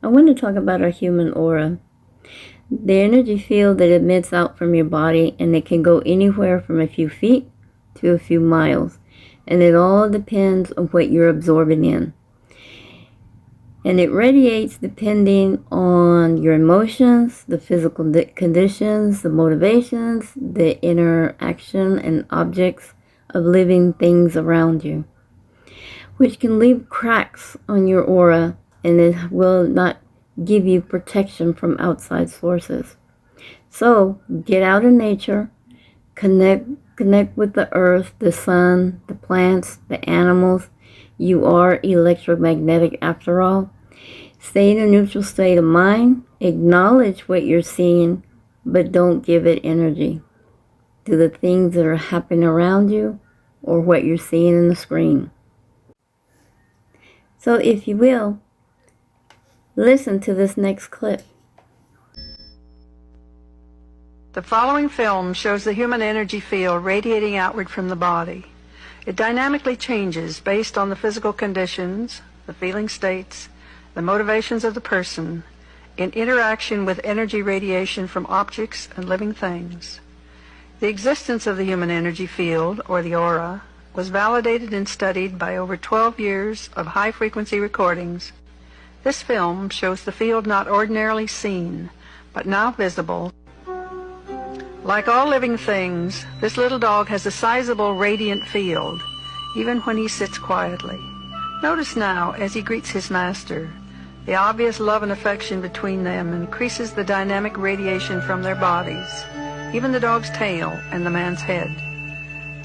I want to talk about our human aura. The energy field that emits out from your body, and it can go anywhere from a few feet to a few miles. And it all depends on what you're absorbing in. And it radiates depending on your emotions, the physical conditions, the motivations, the interaction and objects of living things around you, which can leave cracks on your aura, and it will not give you protection from outside sources. So get out in nature, connect with the earth, the sun, the plants, the animals. You are electromagnetic after all. Stay in a neutral state of mind. Acknowledge what you're seeing, but don't give it energy to the things that are happening around you or what you're seeing in the screen. So if you will, listen to this next clip. The following film shows the human energy field radiating outward from the body. It dynamically changes based on the physical conditions, the feeling states, the motivations of the person, in interaction with energy radiation from objects and living things. The existence of the human energy field, or the aura, was validated and studied by over 12 years of high-frequency recordings. This film shows the field not ordinarily seen, but now visible. Like all living things, this little dog has a sizable radiant field, even when he sits quietly. Notice now, as he greets his master, the obvious love and affection between them increases the dynamic radiation from their bodies, even the dog's tail and the man's head.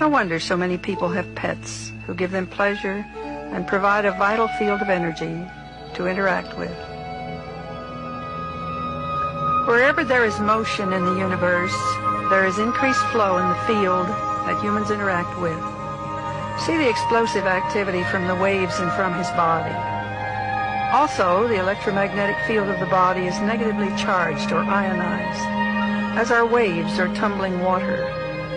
No wonder so many people have pets who give them pleasure and provide a vital field of energy to interact with. Wherever there is motion in the universe, there is increased flow in the field that humans interact with. See the explosive activity from the waves and from his body. Also, the electromagnetic field of the body is negatively charged or ionized, as are waves or tumbling water,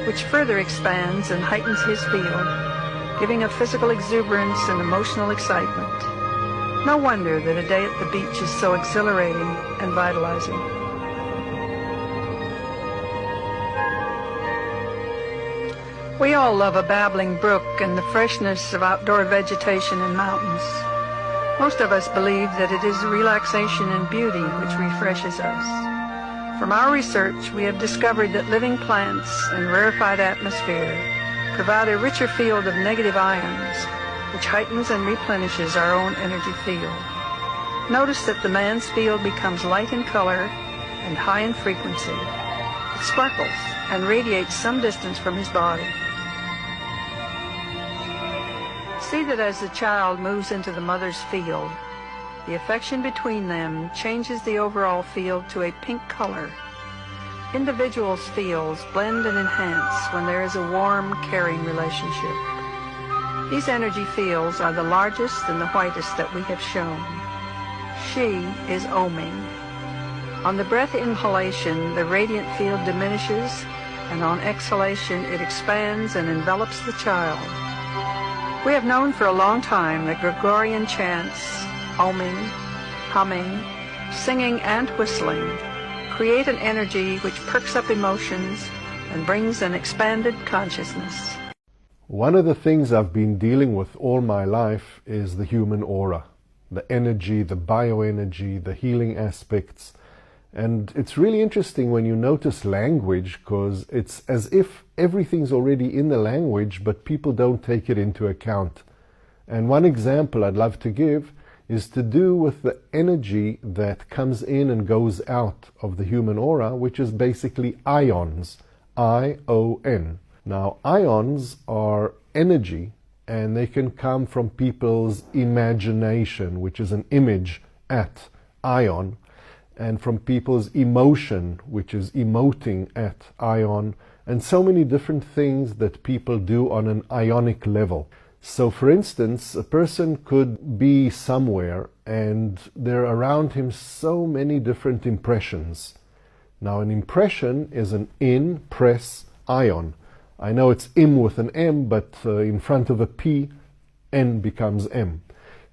which further expands and heightens his field, giving a physical exuberance and emotional excitement. No wonder that a day at the beach is so exhilarating and vitalizing. We all love a babbling brook and the freshness of outdoor vegetation and mountains. Most of us believe that it is relaxation and beauty which refreshes us. From our research, we have discovered that living plants and rarefied atmosphere provide a richer field of negative ions, which heightens and replenishes our own energy field. Notice that the man's field becomes light in color and high in frequency. It sparkles and radiates some distance from his body. See that as the child moves into the mother's field, the affection between them changes the overall field to a pink color. Individuals' fields blend and enhance when there is a warm, caring relationship. These energy fields are the largest and the whitest that we have shown. She is oming. On the breath inhalation, the radiant field diminishes, and on exhalation, it expands and envelops the child. We have known for a long time that Gregorian chants, oming, humming, singing, and whistling create an energy which perks up emotions and brings an expanded consciousness. One of the things I've been dealing with all my life is the human aura, the energy, the bioenergy, the healing aspects. And it's really interesting when you notice language, because it's as if everything's already in the language, but people don't take it into account. And one example I'd love to give is to do with the energy that comes in and goes out of the human aura, which is basically ions, I-O-N. Now, ions are energy, and they can come from people's imagination, which is an image at ion, and from people's emotion, which is emoting at ion, and so many different things that people do on an ionic level. So for instance, a person could be somewhere and there are around him so many different impressions. Now an impression is an in-press ion. I know it's im with an M, but in front of a P, N becomes M.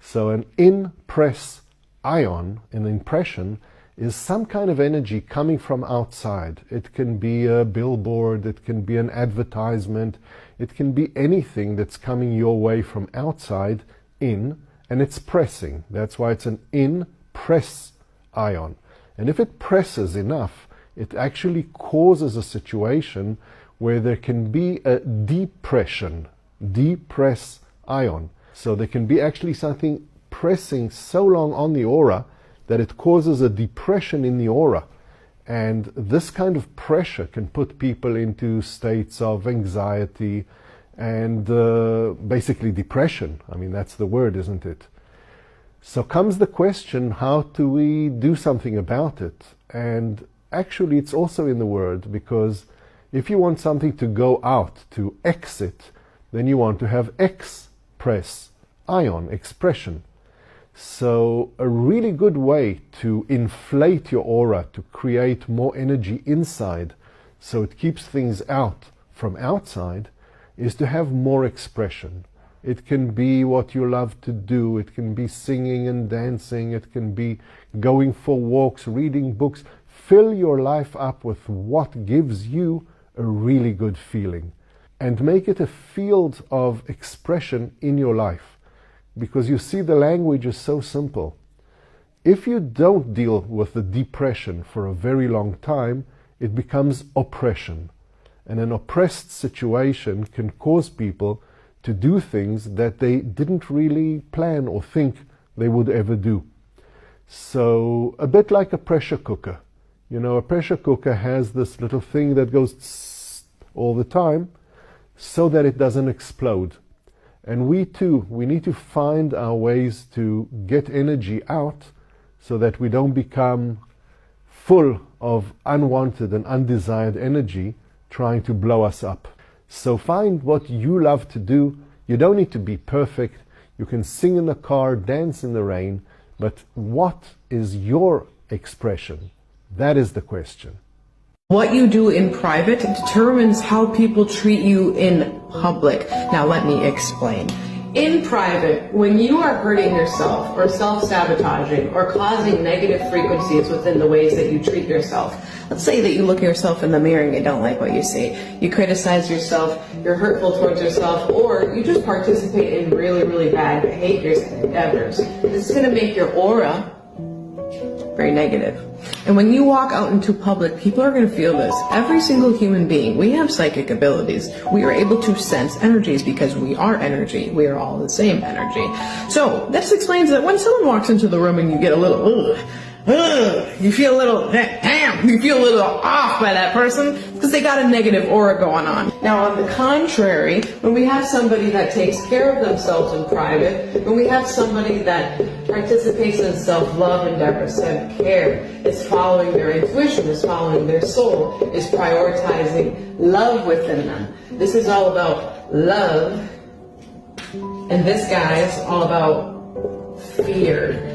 So an in-press ion, an impression, is some kind of energy coming from outside. It can be a billboard, it can be an advertisement, it can be anything that's coming your way from outside in, and it's pressing. That's why it's an in-press ion. And if it presses enough, it actually causes a situation where there can be a depression, depress ion. So there can be actually something pressing so long on the aura that it causes a depression in the aura. And this kind of pressure can put people into states of anxiety and basically depression. I mean, that's the word, isn't it? So comes the question, how do we do something about it? And actually it's also in the word, because if you want something to go out, to exit, then you want to have express, ion, expression. So a really good way to inflate your aura, to create more energy inside, so it keeps things out from outside, is to have more expression. It can be what you love to do, it can be singing and dancing, it can be going for walks, reading books. Fill your life up with what gives you a really good feeling, and make it a field of expression in your life. Because you see, the language is so simple. If you don't deal with the depression for a very long time, it becomes oppression. And an oppressed situation can cause people to do things that they didn't really plan or think they would ever do. So a bit like a pressure cooker. You know, a pressure cooker has this little thing that goes tss all the time so that it doesn't explode. And we too, we need to find our ways to get energy out so that we don't become full of unwanted and undesired energy trying to blow us up. So find what you love to do. You don't need to be perfect. You can sing in the car, dance in the rain, but what is your expression? That is the question. What you do in private determines how people treat you in public. Now let me explain. In private, when you are hurting yourself or self-sabotaging or causing negative frequencies within the ways that you treat yourself, let's say that you look at yourself in the mirror and you don't like what you see. You criticize yourself, you're hurtful towards yourself, or you just participate in really, really bad behaviors and endeavors. This is going to make your aura very negative. And when you walk out into public, people are going to feel this. Every single human being, we have psychic abilities. We are able to sense energies because we are energy. We are all the same energy. So this explains that when someone walks into the room and you get a little, you feel a little, damn, you feel a little off by that person because they got a negative aura going on. Now, on the contrary, when we have somebody that takes care of themselves in private, when we have somebody that participates in self-love endeavors, self-care, is following their intuition, is following their soul, is prioritizing love within them. This is all about love, and this guy is all about fear.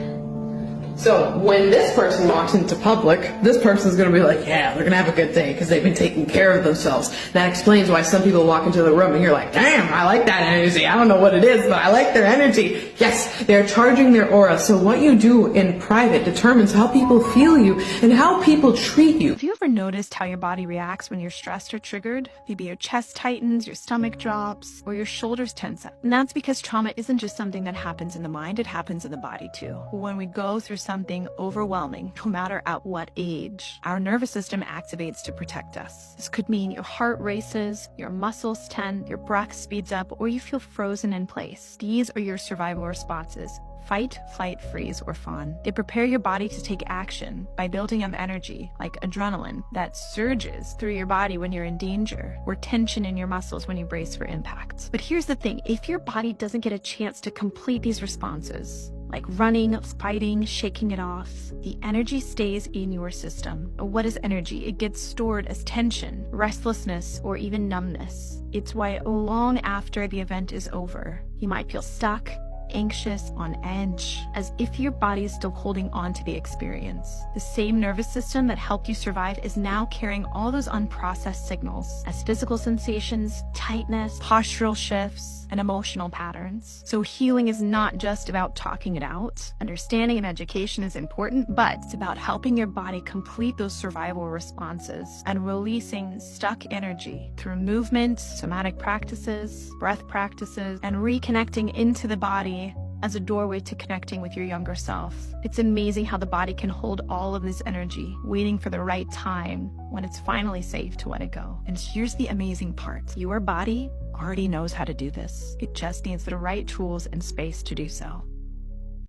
So when this person walks into public, this person's going to be like, yeah, they're going to have a good day because they've been taking care of themselves. That explains why some people walk into the room and you're like, damn, I like that energy. I don't know what it is, but I like their energy. Yes, they're charging their aura. So what you do in private determines how people feel you and how people treat you. Have you ever noticed how your body reacts when you're stressed or triggered? Maybe your chest tightens, your stomach drops, or your shoulders tense up. And that's because trauma isn't just something that happens in the mind, it happens in the body too. When we go through something overwhelming, no matter at what age, our nervous system activates to protect us. This could mean your heart races, your muscles tense, your breath speeds up, or you feel frozen in place. These are your survival responses: fight, flight, freeze, or fawn. They prepare your body to take action by building up energy, like adrenaline, that surges through your body when you're in danger, or tension in your muscles when you brace for impact. But here's the thing, if your body doesn't get a chance to complete these responses, like running, fighting, shaking it off, the energy stays in your system. What is energy? It gets stored as tension, restlessness, or even numbness. It's why long after the event is over, you might feel stuck, anxious, on edge, as if your body is still holding on to the experience. The same nervous system that helped you survive is now carrying all those unprocessed signals as physical sensations, tightness, postural shifts, and emotional patterns. So healing is not just about talking it out. Understanding and education is important, but it's about helping your body complete those survival responses and releasing stuck energy through movement, somatic practices, breath practices, and reconnecting into the body as a doorway to connecting with your younger self. It's amazing how the body can hold all of this energy, waiting for the right time when it's finally safe to let it go. And here's the amazing part. Your body already knows how to do this. It just needs the right tools and space to do so.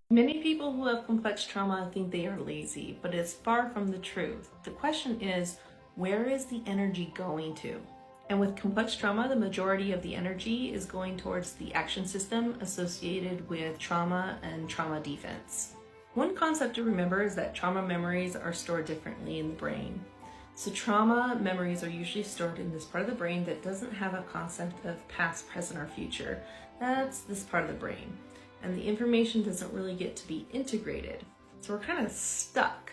Many people who have complex trauma think they are lazy, but it's far from the truth. The question is, where is the energy going to? And with complex trauma, the majority of the energy is going towards the action system associated with trauma and trauma defense. One concept to remember is that trauma memories are stored differently in the brain. So trauma memories are usually stored in this part of the brain that doesn't have a concept of past, present, or future. That's this part of the brain. And the information doesn't really get to be integrated. So we're kind of stuck.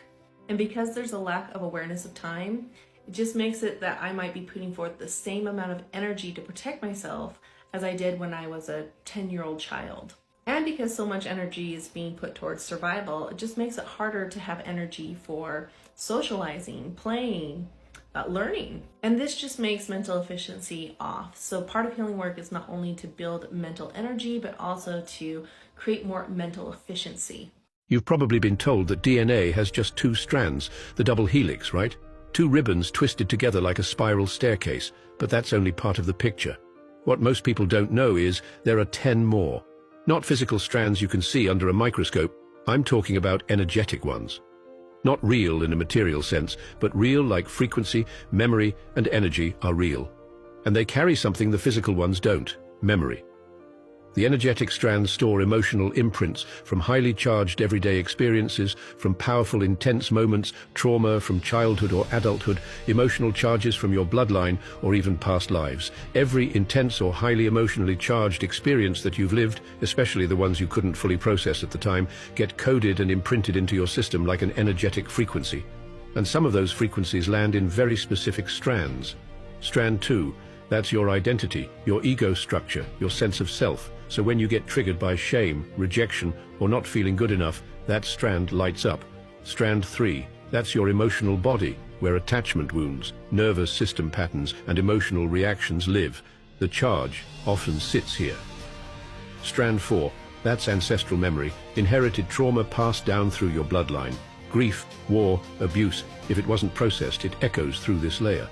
And because there's a lack of awareness of time, it just makes it that I might be putting forth the same amount of energy to protect myself as I did when I was a 10-year-old child. And because so much energy is being put towards survival, it just makes it harder to have energy for socializing, playing, learning. And this just makes mental efficiency off. So part of healing work is not only to build mental energy, but also to create more mental efficiency. You've probably been told that DNA has just 2 strands, the double helix, right? 2 ribbons twisted together like a spiral staircase, but that's only part of the picture. What most people don't know is there are 10 more. Not physical strands you can see under a microscope, I'm talking about energetic ones. Not real in a material sense, but real like frequency, memory, and energy are real. And they carry something the physical ones don't, memory. The energetic strands store emotional imprints from highly charged everyday experiences, from powerful, intense moments, trauma from childhood or adulthood, emotional charges from your bloodline, or even past lives. Every intense or highly emotionally charged experience that you've lived, especially the ones you couldn't fully process at the time, get coded and imprinted into your system like an energetic frequency. And some of those frequencies land in very specific strands. Strand 2, that's your identity, your ego structure, your sense of self. So when you get triggered by shame, rejection, or not feeling good enough, that strand lights up. Strand 3, that's your emotional body, where attachment wounds, nervous system patterns, and emotional reactions live. The charge often sits here. Strand 4, that's ancestral memory, inherited trauma passed down through your bloodline. Grief, war, abuse, if it wasn't processed, it echoes through this layer.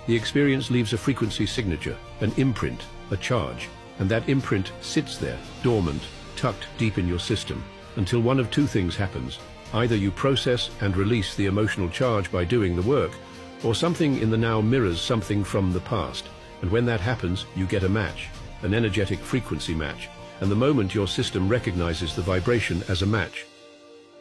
The experience leaves a frequency signature, an imprint, a charge. And that imprint sits there, dormant, tucked deep in your system, until one of 2 things happens. Either you process and release the emotional charge by doing the work, or something in the now mirrors something from the past. And when that happens, you get a match, an energetic frequency match. And the moment your system recognizes the vibration as a match,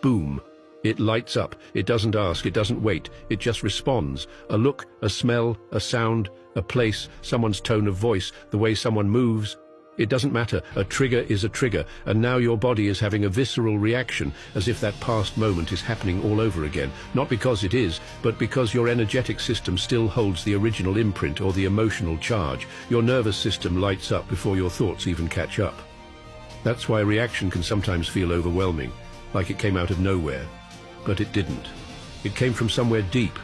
boom, it lights up. It doesn't ask, it doesn't wait, it just responds. A look, a smell, a sound, a place, someone's tone of voice, the way someone moves. It doesn't matter, a trigger is a trigger, and now your body is having a visceral reaction, as if that past moment is happening all over again. Not because it is, but because your energetic system still holds the original imprint or the emotional charge. Your nervous system lights up before your thoughts even catch up. That's why reaction can sometimes feel overwhelming, like it came out of nowhere. But it didn't. It came from somewhere deep,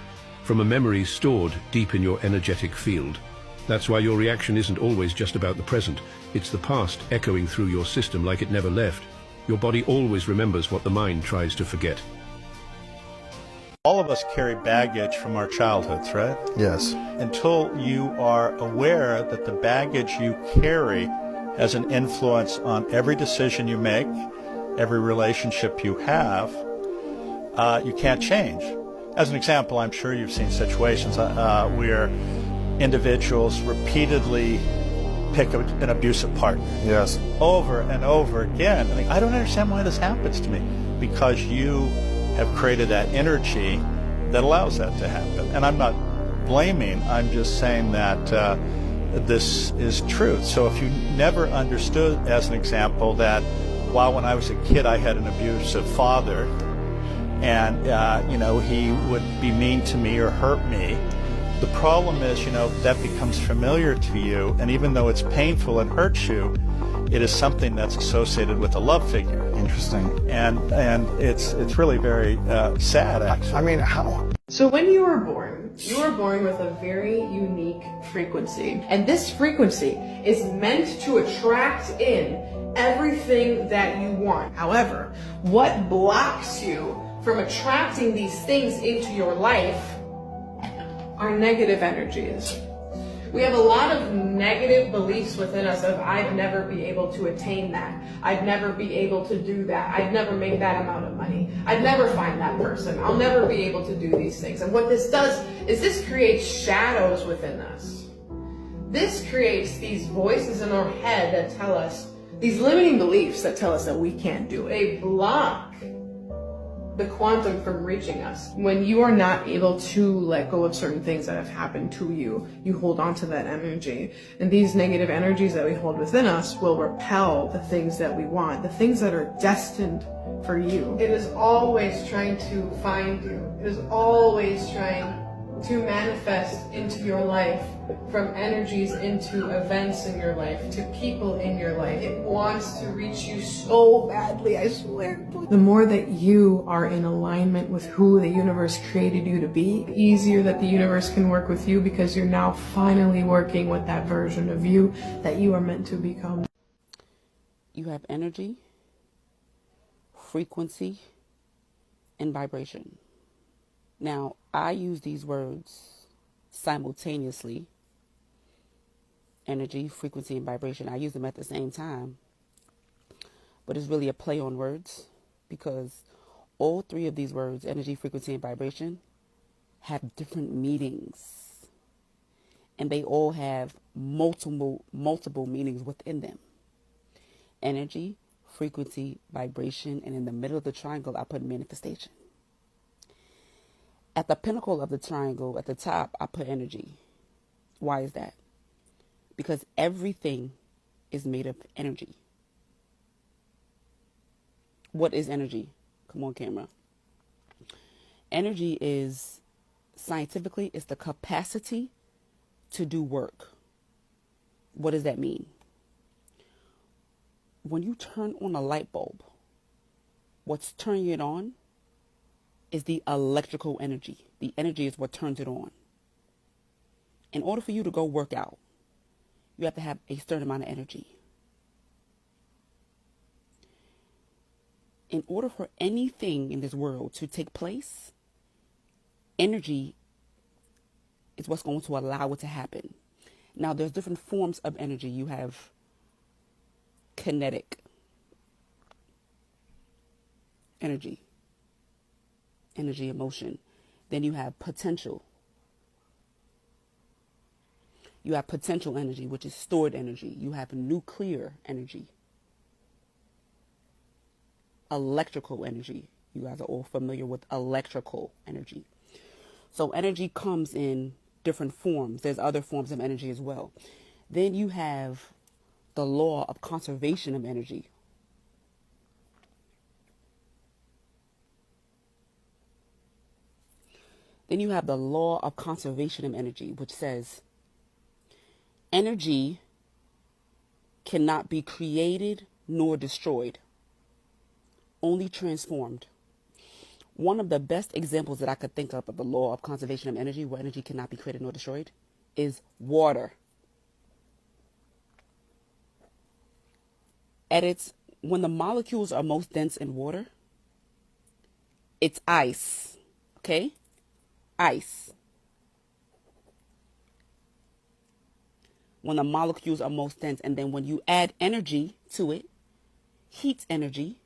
from a memory stored deep in your energetic field. That's why your reaction isn't always just about the present. It's the past echoing through your system like it never left. Your body always remembers what the mind tries to forget. All of us carry baggage from our childhoods, right? Yes. Until you are aware that the baggage you carry has an influence on every decision you make, every relationship you have, you can't change. As an example, I'm sure you've seen situations where individuals repeatedly pick an abusive partner. Yes. Over and over again. I don't understand why this happens to me. Because you have created that energy that allows that to happen. And I'm not blaming, I'm just saying that this is truth. So if you never understood, as an example, that while when I was a kid I had an abusive father, and he would be mean to me or hurt me, The problem is, that becomes familiar to you, and even though it's painful and hurts you, it is something that's associated with a love figure. Interesting. And it's really very sad, actually. I mean, how? So when you were born with a very unique frequency. And this frequency is meant to attract in everything that you want. However, what blocks you from attracting these things into your life are negative energies. We have a lot of negative beliefs within us of, I'd never be able to attain that. I'd never be able to do that. I'd never make that amount of money. I'd never find that person. I'll never be able to do these things. And what this does is this creates shadows within us. This creates these voices in our head that tell us, these limiting beliefs that tell us that we can't do it. They block the quantum from reaching us. When you are not able to let go of certain things that have happened to you, you hold on to that energy. And these negative energies that we hold within us will repel the things that we want, the things that are destined for you. It is always trying to find you. It is always trying to manifest into your life, from energies into events in your life, to people in your life. It wants to reach you so badly, I swear. The more that you are in alignment with who the universe created you to be, the easier that the universe can work with you, because you're now finally working with that version of you that you are meant to become. You have energy, frequency, and vibration. Now, I use these words simultaneously. Energy, frequency, and vibration. I use them at the same time. But it's really a play on words, because all three of these words, energy, frequency, and vibration, have different meanings. And they all have multiple meanings within them. Energy, frequency, vibration, and in the middle of the triangle, I put manifestation. At the pinnacle of the triangle, at the top, I put energy. Why is that? Because everything is made of energy. What is energy? Come on, camera. Energy is, scientifically, it's the capacity to do work. What does that mean? When you turn on a light bulb, what's turning it on is the electrical energy. The energy is what turns it on. In order for you to go work out, you have to have a certain amount of energy. In order for anything in this world to take place, energy is what's going to allow it to happen. Now, there's different forms of energy. You have kinetic energy, emotion. Then you have potential. You have potential energy, which is stored energy. You have nuclear energy. Electrical energy. You guys are all familiar with electrical energy. So energy comes in different forms. There's other forms of energy as well. Then you have the law of conservation of energy. Then you have the law of conservation of energy, which says energy cannot be created nor destroyed, only transformed. One of the best examples that I could think of the law of conservation of energy, where energy cannot be created nor destroyed, is water. When the molecules are most dense in water, it's ice, okay? Ice. When the molecules are most dense, and then when you add energy to it, heat energy,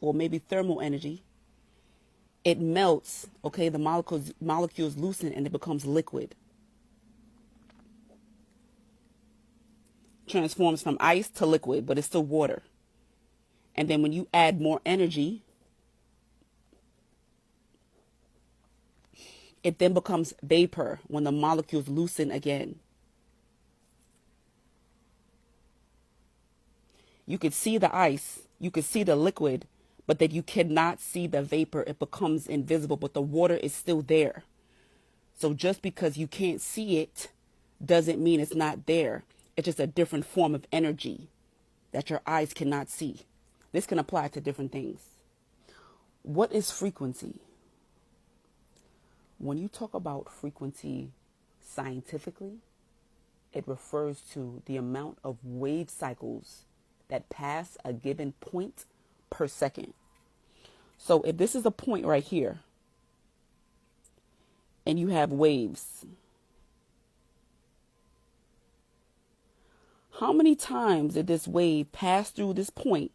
or maybe thermal energy, it melts, okay? The molecules loosen and it becomes liquid. Transforms from ice to liquid, but it's still water. And then when you add more energy, it then becomes vapor when the molecules loosen again. You could see the ice, you could see the liquid, but that you cannot see the vapor. It becomes invisible, but the water is still there. So just because you can't see it doesn't mean it's not there. It's just a different form of energy that your eyes cannot see. This can apply to different things. What is frequency? When you talk about frequency scientifically, it refers to the amount of wave cycles that pass a given point per second. So if this is a point right here, and you have waves, how many times did this wave pass through this point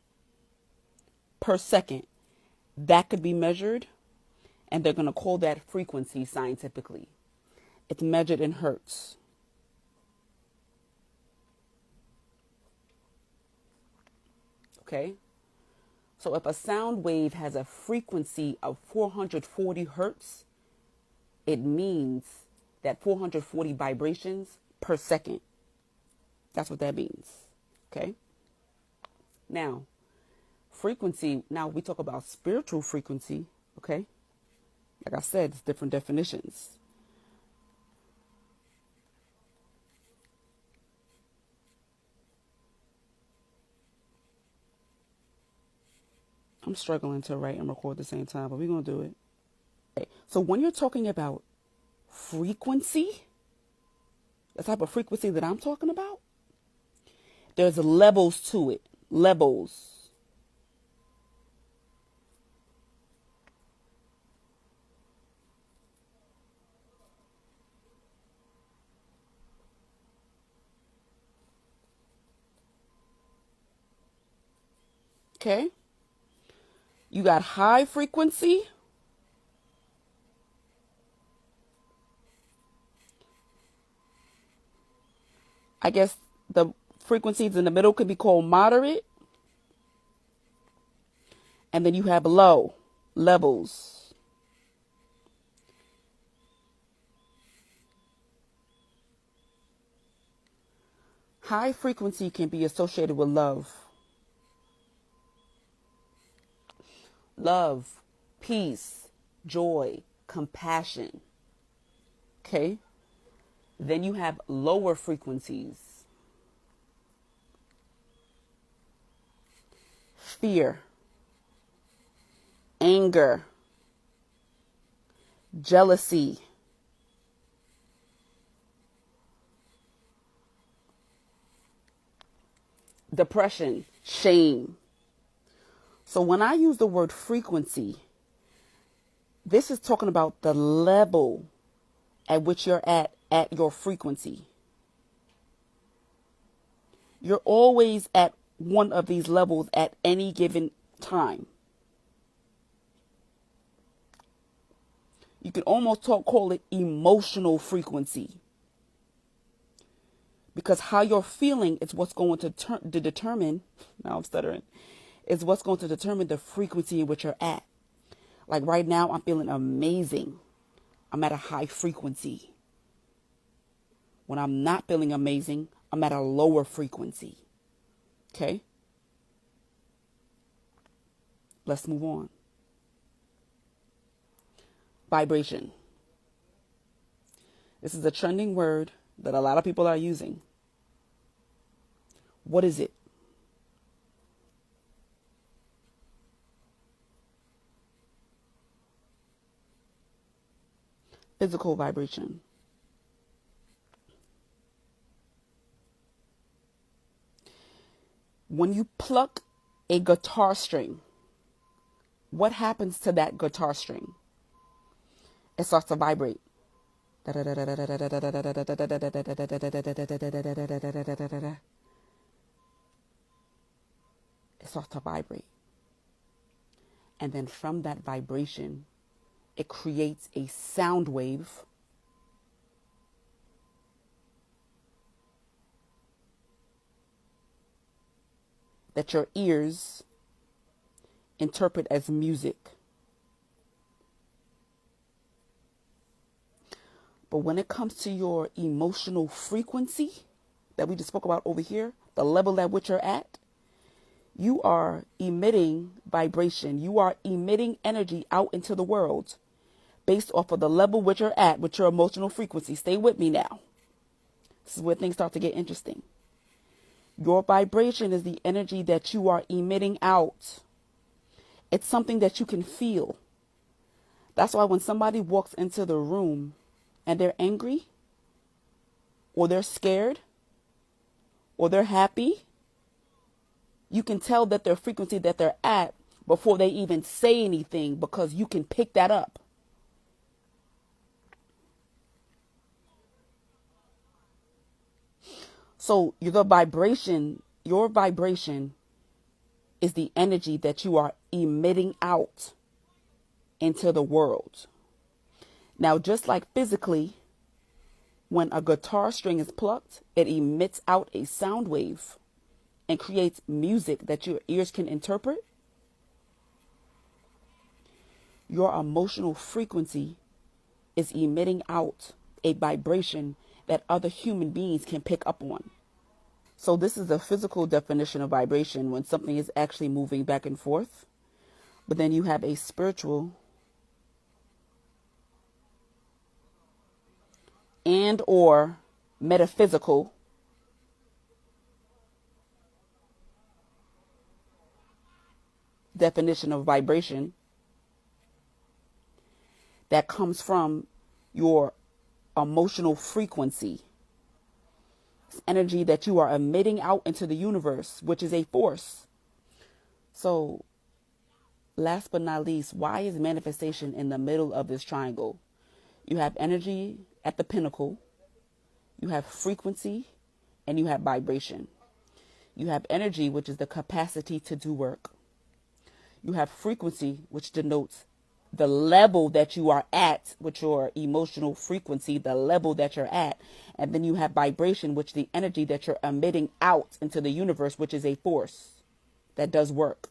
per second? That could be measured, and they're going to call that frequency scientifically. It's measured in hertz. Okay? So if a sound wave has a frequency of 440 hertz, it means that 440 vibrations per second. That's what that means. Okay? Now, frequency, now we talk about spiritual frequency. Okay? Like I said, it's different definitions. I'm struggling to write and record at the same time, but we're going to do it. Okay. So when you're talking about frequency, the type of frequency that I'm talking about, there's levels to it. Levels. Okay? You got high frequency. I guess the frequencies in the middle could be called moderate. And then you have low levels. High frequency can be associated with love. Love, peace, joy, compassion. Okay? Then you have lower frequencies. Fear, anger, jealousy, depression, shame. So when I use the word frequency, this is talking about the level at which you're at your frequency. You're always at one of these levels at any given time. You can almost call it emotional frequency. Because how you're feeling is what's going to determine, now I'm stuttering, is what's going to determine the frequency in which you're at. Like right now, I'm feeling amazing. I'm at a high frequency. When I'm not feeling amazing, I'm at a lower frequency. Okay? Let's move on. Vibration. This is a trending word that a lot of people are using. What is it? Physical vibration. When you pluck a guitar string, what happens to that guitar string? It starts to vibrate. It starts to vibrate. And then from that vibration, it creates a sound wave that your ears interpret as music. But when it comes to your emotional frequency that we just spoke about over here, the level at which you're at, You are emitting vibration. You are emitting energy out into the world based off of the level which you're at with your emotional frequency. Stay with me now. This is where things start to get interesting. Your vibration is the energy that you are emitting out. It's something that you can feel. That's why when somebody walks into the room and they're angry, or they're scared, or they're happy, you can tell that their frequency that they're at before they even say anything, because you can pick that up. So your vibration is the energy that you are emitting out into the world. Now, just like physically, when a guitar string is plucked, it emits out a sound wave and creates music that your ears can interpret. Your emotional frequency is emitting out a vibration that other human beings can pick up on. So this is a physical definition of vibration, when something is actually moving back and forth. But then you have a spiritual and or metaphysical definition of vibration that comes from your emotional frequency. It's energy that you are emitting out into the universe, which is a force. So last but not least, why is manifestation in the middle of this triangle? You have energy at the pinnacle, you have frequency, and you have vibration. You have energy, which is the capacity to do work. You have frequency, which denotes the level that you are at with your emotional frequency, the level that you're at. And then you have vibration, which is the energy that you're emitting out into the universe, which is a force that does work.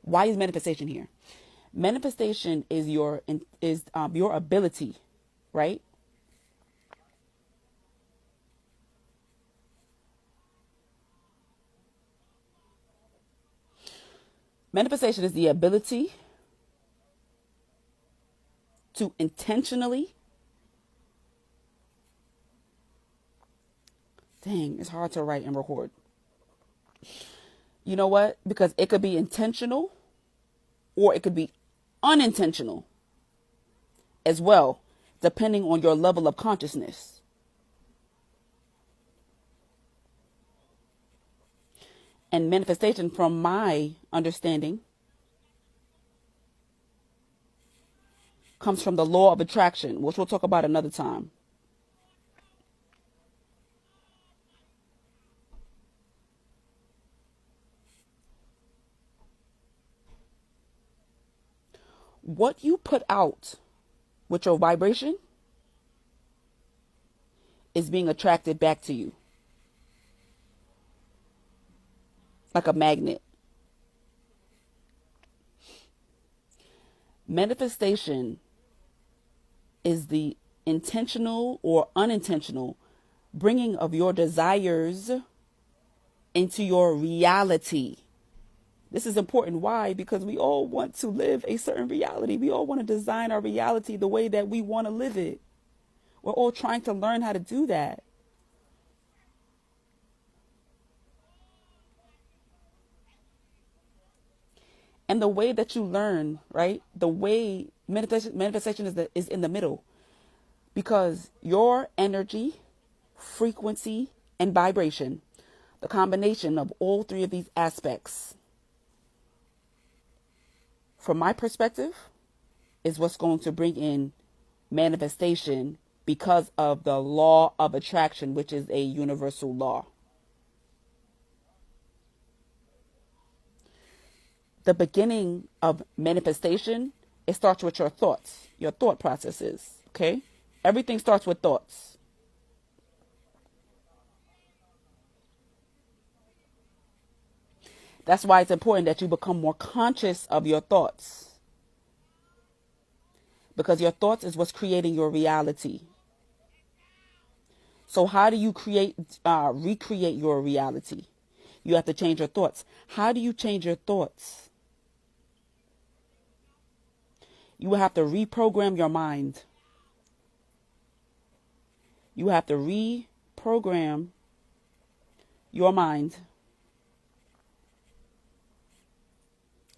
Why is manifestation here? Manifestation is your ability, right? Manifestation is the ability to intentionally, it's hard to write and record. You know what? Because it could be intentional or it could be unintentional as well, depending on your level of consciousness. And manifestation, from my understanding, comes from the law of attraction, which we'll talk about another time. What you put out with your vibration is being attracted back to you, like a magnet. Manifestation is the intentional or unintentional bringing of your desires into your reality. This is important. Why? Because we all want to live a certain reality. We all want to design our reality the way that we want to live it. We're all trying to learn how to do that. And the way that you learn, right? The way manifestation is in the middle. Because your energy, frequency, and vibration, the combination of all three of these aspects, from my perspective, is what's going to bring in manifestation, because of the law of attraction, which is a universal law. The beginning of manifestation, it starts with your thoughts, your thought processes, okay? Everything starts with thoughts. That's why it's important that you become more conscious of your thoughts. Because your thoughts is what's creating your reality. So how do you recreate your reality? You have to change your thoughts. How do you change your thoughts? You will have to reprogram your mind. You have to reprogram your mind,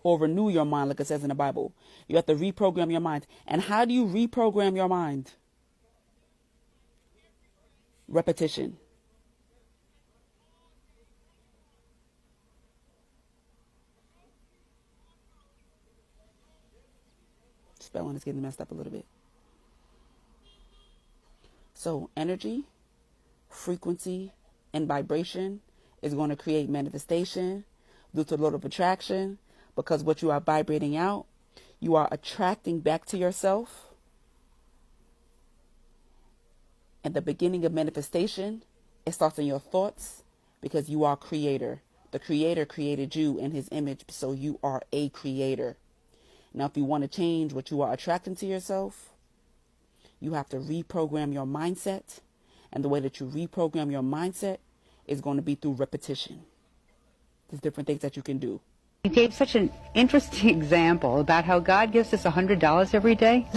or renew your mind, like it says in the Bible. You have to reprogram your mind. And how do you reprogram your mind? Repetition. Spelling is getting messed up a little bit. So energy, frequency, and vibration is going to create manifestation due to the law of attraction, because what you are vibrating out, you are attracting back to yourself. And the beginning of manifestation, it starts in your thoughts, because you are creator. The creator created you in his image, so you are a creator. Now, if you want to change what you are attracting to yourself, you have to reprogram your mindset. And the way that you reprogram your mindset is going to be through repetition. There's different things that you can do. You gave such an interesting example about how God gives us $100 every day.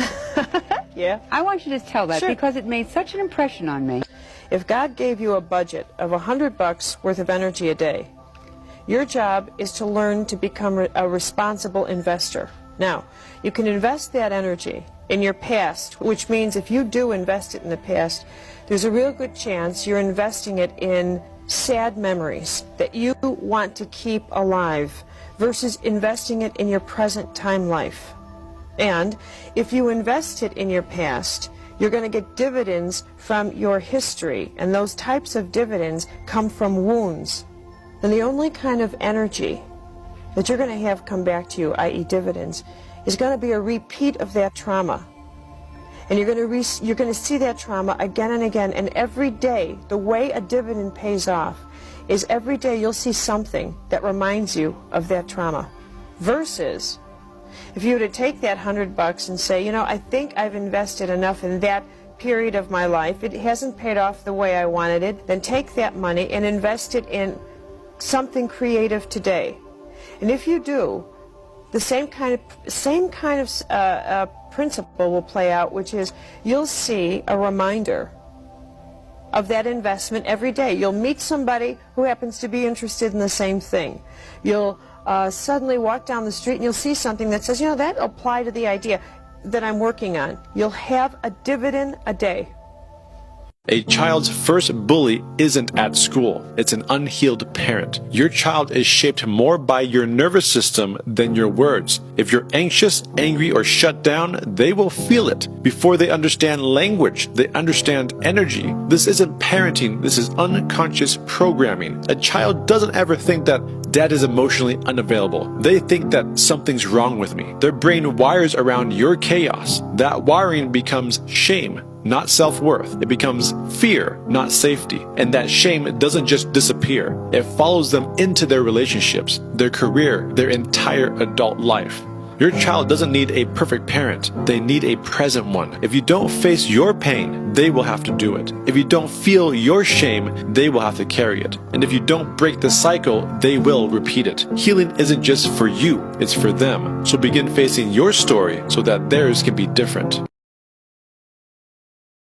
Yeah. I want you to tell that, because it made such an impression on me. If God gave you a budget of $100 worth of energy a day, your job is to learn to become a responsible investor. Now, you can invest that energy in your past, which means if you do invest it in the past, there's a real good chance you're investing it in sad memories that you want to keep alive versus investing it in your present time life. And if you invest it in your past, you're going to get dividends from your history, and those types of dividends come from wounds. And the only kind of energy that you're going to have come back to you, i.e. dividends, is going to be a repeat of that trauma. And you're going to see that trauma again and again, and every day, the way a dividend pays off is every day you'll see something that reminds you of that trauma. Versus, if you were to take that $100 and say, you know, I think I've invested enough in that period of my life, it hasn't paid off the way I wanted it, then take that money and invest it in something creative today. And if you do, the same kind of principle will play out, which is you'll see a reminder of that investment every day. You'll meet somebody who happens to be interested in the same thing. You'll suddenly walk down the street and you'll see something that says, you know, that applied to the idea that I'm working on. You'll have a dividend a day. A child's first bully isn't at school. It's an unhealed parent. Your child is shaped more by your nervous system than your words. If you're anxious, angry, or shut down, they will feel it. Before they understand language, they understand energy. This isn't parenting, this is unconscious programming. A child doesn't ever think that Dad is emotionally unavailable. They think that something's wrong with me. Their brain wires around your chaos. That wiring becomes shame, not self-worth. It becomes fear, not safety. And that shame doesn't just disappear. It follows them into their relationships, their career, their entire adult life. Your child doesn't need a perfect parent. They need a present one. If you don't face your pain, they will have to do it. If you don't feel your shame, they will have to carry it. And if you don't break the cycle, they will repeat it. Healing isn't just for you, it's for them. So begin facing your story so that theirs can be different.